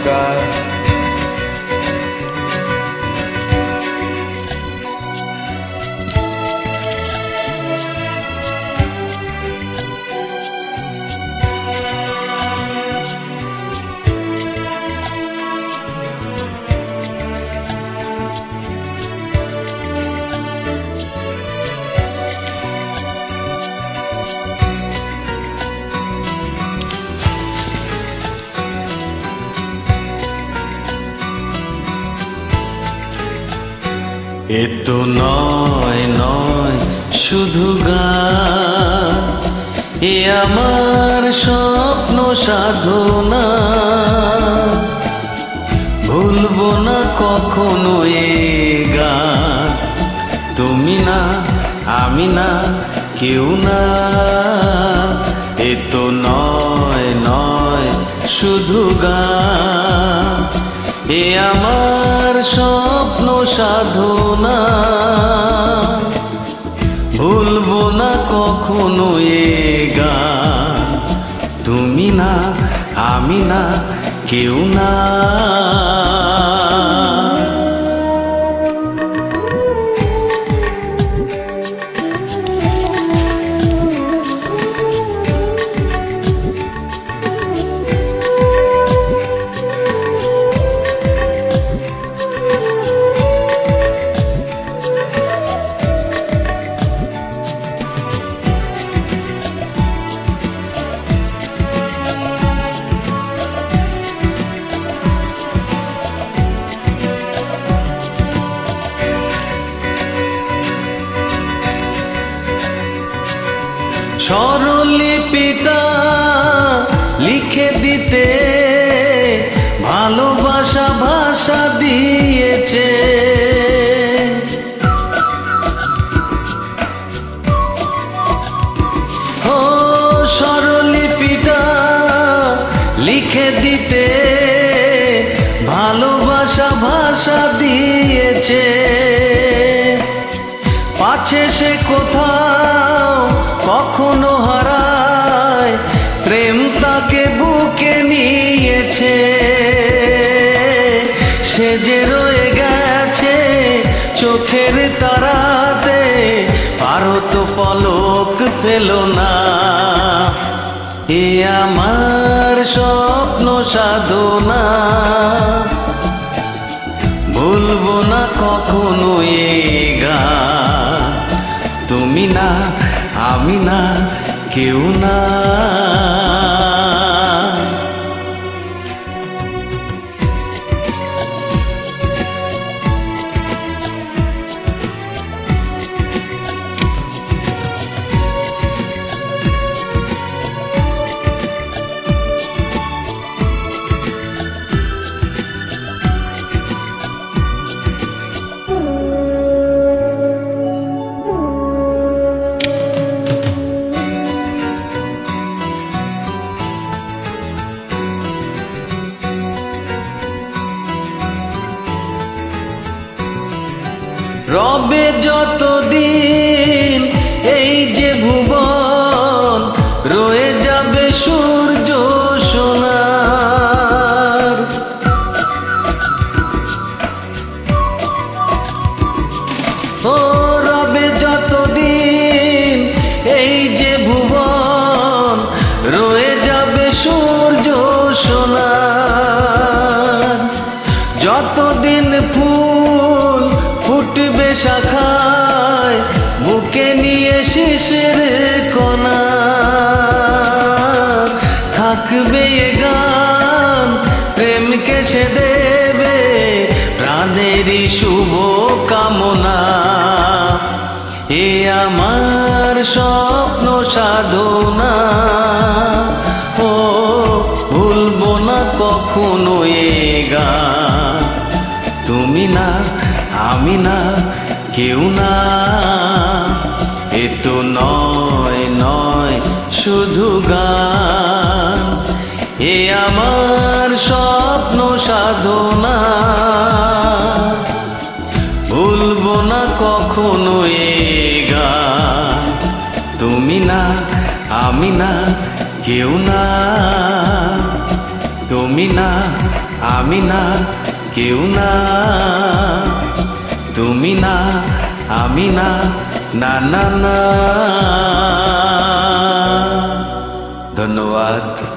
নমস্কার। এ তো নয় নয় শুধু গান, এ আমার স্বপ্ন সাধনা। ভুলবো না কখনো এ গান, তুমি না আমি না কেউ না। এ তো নয় নয় শুধু গান, এ আমার স্বপ্ন সাধনা। ভুলবো না কখনো এ গান, তুমি না আমি না কেউ না। স্বরলিপিটা লিখে দিতে ভালোবাসা ভাষা দিয়েছে। ও স্বরলিপিটা লিখে দিতে ভালোবাসা ভাষা দিয়েছে। পাছে সে কোথাও কখনো হারায়, প্রেম তাকে বুকে নিয়েছে। সে যে রয়ে গেছে চোখের তারাতে, পারো তো পলক ফেল না। এ আমার স্বপ্ন সাধনা, ভুলবো না কখনো এ গান, তুমি না আমি না কেউ না। রবে যতদিন এই যে ভুবন, রয়ে যাবে সূর্য সোনার। ও রবে যতদিন এই যে ভুবন, রয়ে যাবে সূর্য সোনার। যতদিন ফুল ফুটবে শাখায়, বুকে নিয়ে শিশির কণা, থাকবে এ গান প্রেমকে সে দেবে প্রাণেরই শুভ কামনা। এ আমার স্বপ্ন সাধনা, ও ভুলবো না কখনো এ গান, তুমি না আমি না কেউ না। এ তো নয় নয় শুধু গান, এ আমার স্বপ্ন সাধনা। ভুলবো না কখনো এ গান, তুমি না আমি না কেউ না, তুমি না আমি না, কেউ না। তুমি না, আমি না, না না না। ধন্যবাদ।